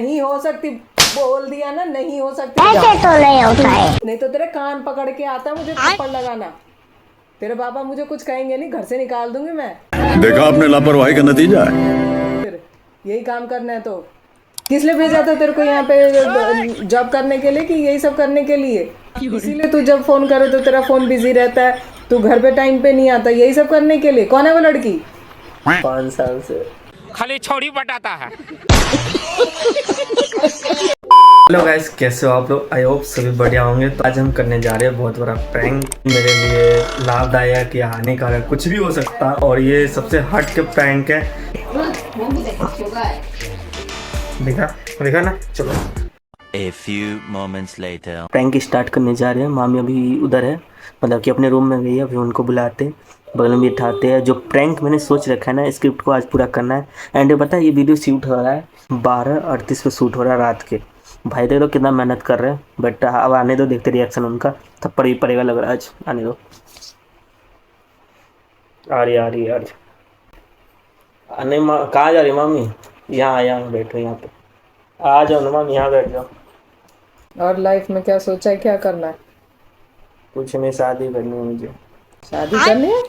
नहीं हो सकती, बोल दिया ना, नहीं हो सकती। ऐसे तो नहीं होता है। नहीं तो तेरे कान पकड़ के आता मुझे थप्पड़ लगाना। तेरे पापा मुझे कुछ कहेंगे नहीं, घर से निकाल दूंगी मैं। देखा आपने लापरवाही का नतीजा है। फिर यही काम करना है तो किस लिए भेजा था तेरे को यहाँ पे जॉब करने के लिए, कि यही सब करने के लिए? इसीलिए तू जब फोन करे तो तेरा फोन बिजी रहता है, तू घर पे टाइम पे नहीं आता, यही सब करने के लिए। कौन है वो लड़की? 5 साल से खाली छोड़ी बटाता है। हेलो गाइस, कैसे हो आप लोग? आई होप सभी बढ़िया होंगे। तो आज हम करने जा रहे हैं बहुत बड़ा प्रैंक। मेरे लिए लाभदायक या हानिकारक कुछ भी हो सकता है, और ये सबसे हट के प्रैंक है। देखा ना, चलो। A few moments later. Prank start करने जा रहे हैं। मामी अभी उधर है, मतलब कि अपने रूम में गई है। अभी उनको बुलाते हैं, बगल में बिठाते हैं। जो प्रैंक मैंने सोच रखा है ना, स्क्रिप्ट को आज पूरा करना है। एंड पता है, ये वीडियो शूट हो रहा है 12:38 पे शूट हो रहा है रात के। भाई देख लो कितना मेहनत कर रहे हैं। बट अब आने दो, देखते रिएक्शन उनका। थप्पड़ ही पड़ेगा लग रहा है आज। आने दो। आ रही आने कहाँ जा रही मामी? यहाँ बैठो, यहाँ पे आ जाओ ना मामी, यहाँ बैठ जाओ। और लाइफ में क्या सोचा है, क्या करना है? कुछ नहीं, शादी करनी है मुझे। शादी करनी है?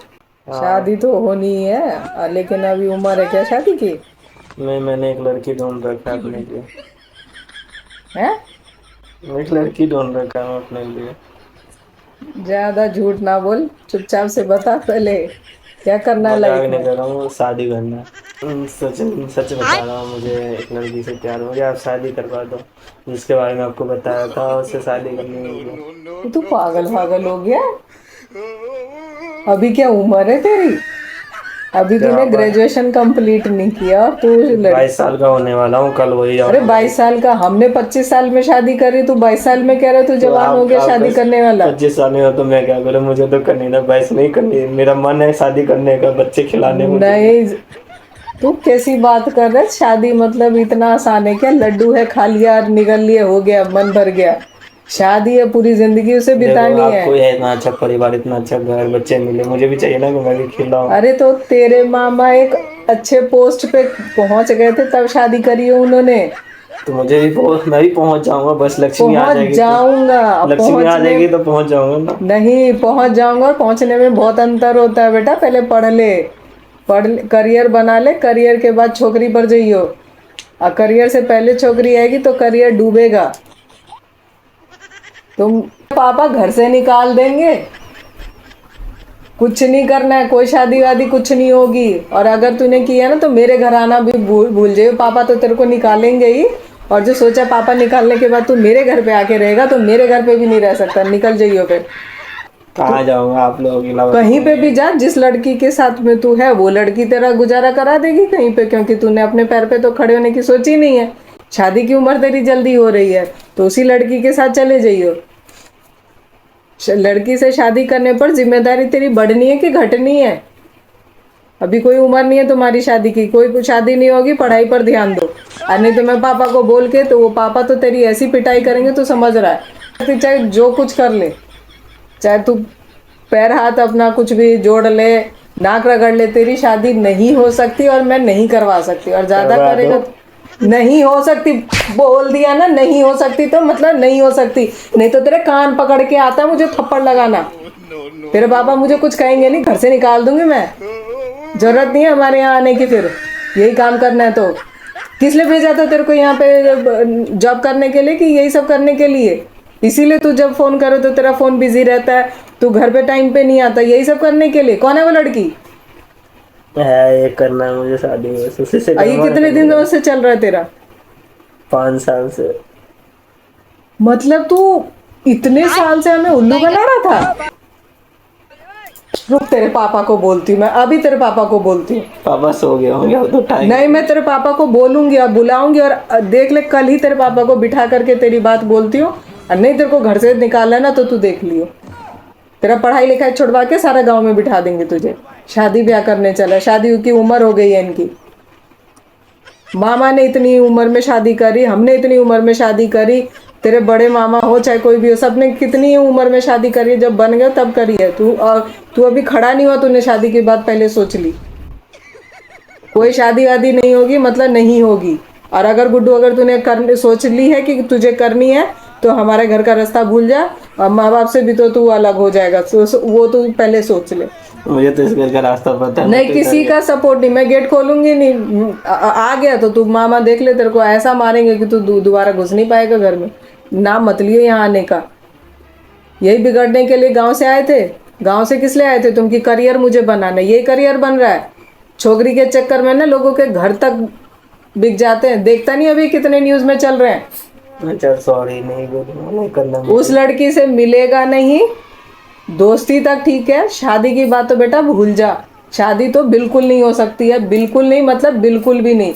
शादी तो होनी ही है, लेकिन अभी उम्र है क्या शादी की? मैंने एक लड़की ढूंढ रखा है अपने लिए। हैं? एक लड़की ढूंढ रखा है अपने लिए। ज्यादा झूठ ना बोल, चुपचाप से बता पहले क्या करना है मजाक लाइफ नहीं में। कर रहा हूँ, शादी करना है। सच बता रहा हूँ, मुझे एक लड़की से प्यार हो गया। आप शादी करवा दो, जिसके बारे में आपको बताया था, उससे शादी करनी है। तू पागल हो गया? अभी क्या उम्र है तेरी? अभी तूने ग्रेजुएशन कंप्लीट नहीं किया और तू 22 साल का होने वाला हूँ कल। वही अरे 22 साल का? हमने 25 साल में शादी करी, तू 22 साल में कह रहा तू जवान हो गया शादी करने वाला। 25 साल में हो तो मैं क्या करूँ? मुझे तो करनी ना, 22 नहीं करनी। मेरा मन है शादी करने का, बच्चे खिलाने में। नहीं, तू कैसी बात कर रहा है? शादी मतलब इतना आसान है क्या? लड्डू है, खा लिया और निकल लिया, हो गया, मन भर गया। शादी है, पूरी जिंदगी उसे बितानी है। आपको इतना अच्छा परिवार, इतना अच्छा घर, बच्चे मिले, मुझे भी चाहिए ना कि मैं भी खिलाऊं। अरे तो तेरे मामा एक अच्छे पोस्ट पे पहुंच गए थे तब शादी करी है उन्होंने। तो मुझे भी मैं भी पहुंच जाऊंगा। बस लक्ष्मी आ जाएगी, लक्ष्मी आ जाएगी तो पहुंच जाऊंगा ना। नहीं, पहुंच जाऊंगा। और पहुंचने में बहुत अंतर होता है बेटा। पहले पढ़ ले, करियर बना ले, करियर के बाद छोकरी पर जाइयो। और करियर से पहले छोकरी आएगी तो करियर डूबेगा। तुम पापा घर से निकाल देंगे, कुछ नहीं करना है, कोई शादी वादी कुछ नहीं होगी। और अगर तूने किया ना तो मेरे घर आना भी भूल जाइयो। पापा तो तेरे को निकालेंगे ही। और जो सोचा पापा निकालने के बाद तू मेरे घर पे आके रहेगा, तो मेरे घर पे भी नहीं रह सकता। निकल जाइयो फिर। कहाँ जाऊंगा आप लोगों के अलावा? कहीं पे भी जा, जिस लड़की के साथ में तू है वो लड़की तेरा गुजारा करा देगी कहीं पे, क्योंकि तूने अपने पैर पे तो खड़े होने की सोची नहीं है। शादी की उम्र तेरी जल्दी हो रही है तो उसी लड़की के साथ चले जाइयो। लड़की से शादी करने पर जिम्मेदारी तेरी बढ़नी है कि घटनी है? अभी कोई उम्र नहीं है तुम्हारी शादी की, कोई शादी नहीं होगी। पढ़ाई पर ध्यान दो। और नहीं तो मैं पापा को बोल के, तो वो पापा तो तेरी ऐसी पिटाई करेंगे तो समझ रहा है। चाहे जो कुछ कर ले, चाहे तू पैर हाथ अपना कुछ भी जोड़ ले, नाक रगड़ ले, तेरी शादी नहीं हो सकती और मैं नहीं करवा सकती। और ज्यादा करेगा तो नहीं हो सकती, बोल दिया ना, नहीं हो सकती तो मतलब नहीं हो सकती। नहीं तो तेरे कान पकड़ के आता मुझे थप्पड़ लगाना। तेरे पापा मुझे कुछ कहेंगे नहीं, घर से निकाल दूंगी मैं। जरूरत नहीं है हमारे यहाँ आने की। फिर यही काम करना है तो किस लिए भेजा था तेरे को यहाँ पे जॉब करने के लिए, कि यही सब करने के लिए? इसीलिए तू जब फोन करे तो तेरा फोन बिजी रहता है, तू घर पे टाइम पे नहीं आता, यही सब करने के लिए। कौन है वो लड़की? है, ये करना है मुझे शादी। ये कितने दिनों से चल रहा है तेरा? 5 साल से। मतलब तू इतने साल से हमें उल्लू बना रहा था? रुक, तेरे पापा को बोलती हूँ मैं, अभी तेरे पापा को बोलती हूँ। पापा सो गए होंगे अब तो टाइम। नहीं, मैं तेरे पापा को बोलूंगी, अब बुलाऊंगी। और देख ले, कल ही तेरे पापा को बिठा करके तेरी बात बोलती हूँ। और नहीं तेरे को घर से निकालना है ना तो तू देख लियो। तेरा पढ़ाई लिखाई छुड़वा के सारा गांव में बिठा देंगे तुझे। शादी ब्याह करने चला, शादी की उम्र हो गई है इनकी। मामा ने इतनी उम्र में शादी करी, हमने इतनी उम्र में शादी करी। तेरे बड़े मामा हो चाहे कोई भी हो, सबने कितनी उम्र में शादी करी, जब बन गए तब करी है। तू अभी खड़ा नहीं हुआ, तूने शादी की बात पहले सोच ली। कोई शादी वादी नहीं होगी, मतलब नहीं होगी। और अगर गुड्डू अगर तूने करने सोच ली है कि तुझे करनी है तो हमारे घर का रास्ता भूल जा, और माँ बाप से भी तो तू अलग हो जाएगा, वो तू पहले सोच ले। मुझे तो इस घर का रास्ता पता है। नहीं, किसी का सपोर्ट नहीं, मैं गेट खोलूंगी नहीं। आ गया तो तू मामा देख ले, तेरे को ऐसा मारेंगे कि तू दोबारा घुस नहीं पाएगा घर में। नाम मत लियो यहाँ आने का। यही बिगड़ने के लिए गांव से आए थे। गांव से किस लिए आए थे तुम? कि करियर मुझे बनाना है। यही करियर बन रहा है। छोकरी के चक्कर में ना लोगों के घर तक बिक जाते हैं। देखता नहीं अभी कितने न्यूज में चल रहे हैं। अच्छा सॉरी, नहीं करना। उस लड़की से मिलेगा नहीं, दोस्ती तक ठीक है, शादी की बात तो बेटा भूल जा। शादी तो बिल्कुल नहीं हो सकती है, बिल्कुल नहीं, मतलब बिल्कुल भी नहीं।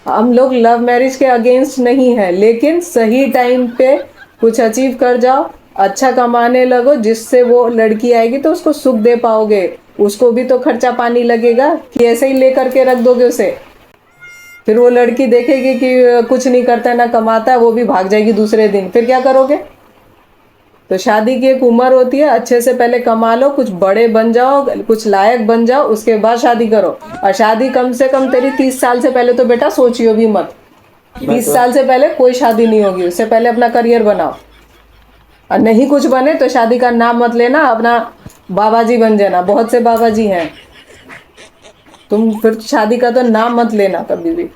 हम लोग लव मैरिज के अगेंस्ट नहीं है, लेकिन सही टाइम पे कुछ अचीव कर जाओ, अच्छा कमाने लगो, जिससे वो लड़की आएगी तो उसको सुख दे पाओगे। उसको भी तो खर्चा पानी लगेगा कि ऐसे ही लेकर के रख दोगे उसे। फिर वो लड़की देखेगी कि कुछ नहीं करता है, ना कमाता है, वो भी भाग जाएगी दूसरे दिन, फिर क्या करोगे? तो शादी की एक उम्र होती है, अच्छे से पहले कमा लो, कुछ बड़े बन जाओ, कुछ लायक बन जाओ, उसके बाद शादी करो। और शादी कम से कम तेरी 30 साल से पहले तो बेटा सोचियो भी मत। 30 साल से पहले कोई शादी नहीं होगी, उससे पहले अपना करियर बनाओ। और नहीं कुछ बने तो शादी का नाम मत लेना, अपना बाबा जी बन जाना। बहुत से बाबा जी हैं, तुम फिर शादी का तो नाम मत लेना कभी भी।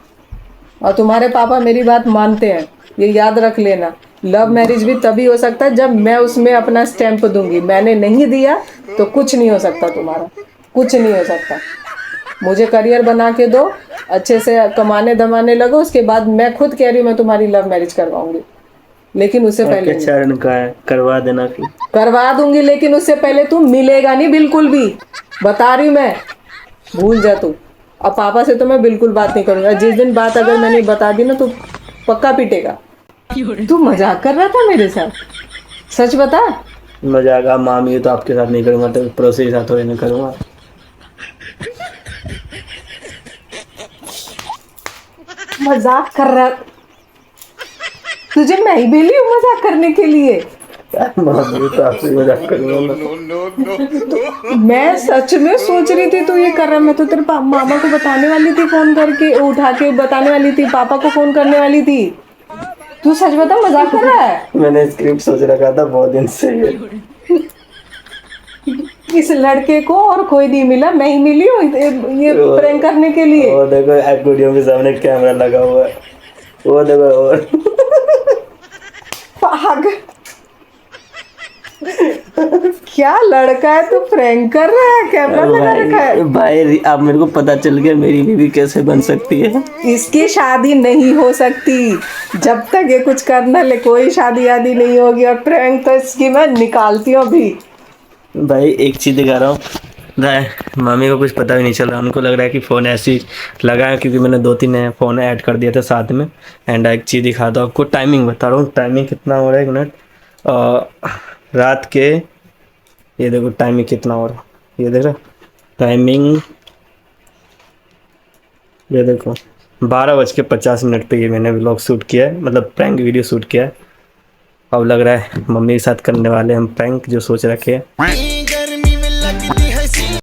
और तुम्हारे पापा मेरी बात मानते हैं, ये याद रख लेना। लव मैरिज भी तभी हो सकता है जब मैं उसमें अपना स्टैंप दूंगी। मैंने नहीं दिया तो कुछ नहीं हो सकता तुम्हारा, कुछ नहीं हो सकता। मुझे करियर बना के दो, अच्छे से कमाने दमाने लगो, उसके बाद मैं खुद कह रही हूँ मैं तुम्हारी लव मैरिज करवाऊंगी, लेकिन उससे पहले नहीं। चरण का है, करवा देना फिर। करवा दूंगी, लेकिन उससे पहले तू मिलेगा नहीं बिल्कुल भी, बता रही हूँ मैं। भूल जा तू। अब पापा से तो मैं बिल्कुल बात नहीं करूंगा। जिस दिन बात अगर मैंने बता दी ना तो पक्का पीटेगा। तू मजाक कर रहा था मेरे साथ? सच बता। मजाक आप मामी हो तो आपके साथ नहीं करूंगा तो पड़ोसी के साथ थोड़ी नहीं करूंगा। मजाक कर रहा, तुझे मैं ही भेली हूँ मजाक करने के लिए? मामी तो आपसे मजाक करूंगा। मैं सच में सोच रही थी तू ये कर रहा। मैं तो तेरे मामा को बताने वाली थी, फोन करके उठा के बताने वाली थी, पापा को फोन करने वाली थी। तू सच बता, मजाक कर रहा है? मैंने स्क्रिप्ट सोच रखा था बहुत दिन से। इस लड़के को और कोई नहीं मिला, मैं ही मिली हूँ ये प्रैंक करने के लिए। वो देखो एक्वेरियम के सामने कैमरा लगा हुआ है, वो देखो। और पागल, क्या लड़का है तू? प्रैंक कर रहा है, कैमरा लगा रखा है। भाई अब मेरे को पता चल गया मेरी बीवी कैसे बन सकती है। इसकी शादी नहीं हो सकती जब तक ये कुछ करना ले, कोई शादी आदि नहीं होगी। और प्रैंक तो इसकी मैं निकालती हूँ अभी। भाई एक चीज़ दिखा रहा हूँ, मामी को कुछ पता भी नहीं चल रहा, उनको लग रहा है कि फ़ोन ऐसे ही लगा है क्योंकि मैंने 2-3 नए फ़ोन ऐड कर दिए थे साथ में। एंड एक चीज़ दिखाता हूँ आपको, टाइमिंग बता रहा हूँ, टाइमिंग कितना हो रहा है, 1 मिनट। रात के, ये देखो टाइमिंग कितना हो रहा है, ये देख रहे टाइमिंग, ये देखो 12:50 पे ये मैंने व्लॉग शूट किया है, मतलब प्रैंक वीडियो शूट किया है। अब लग रहा है मम्मी के साथ करने वाले हम प्रैंक जो सोच रखे हैं।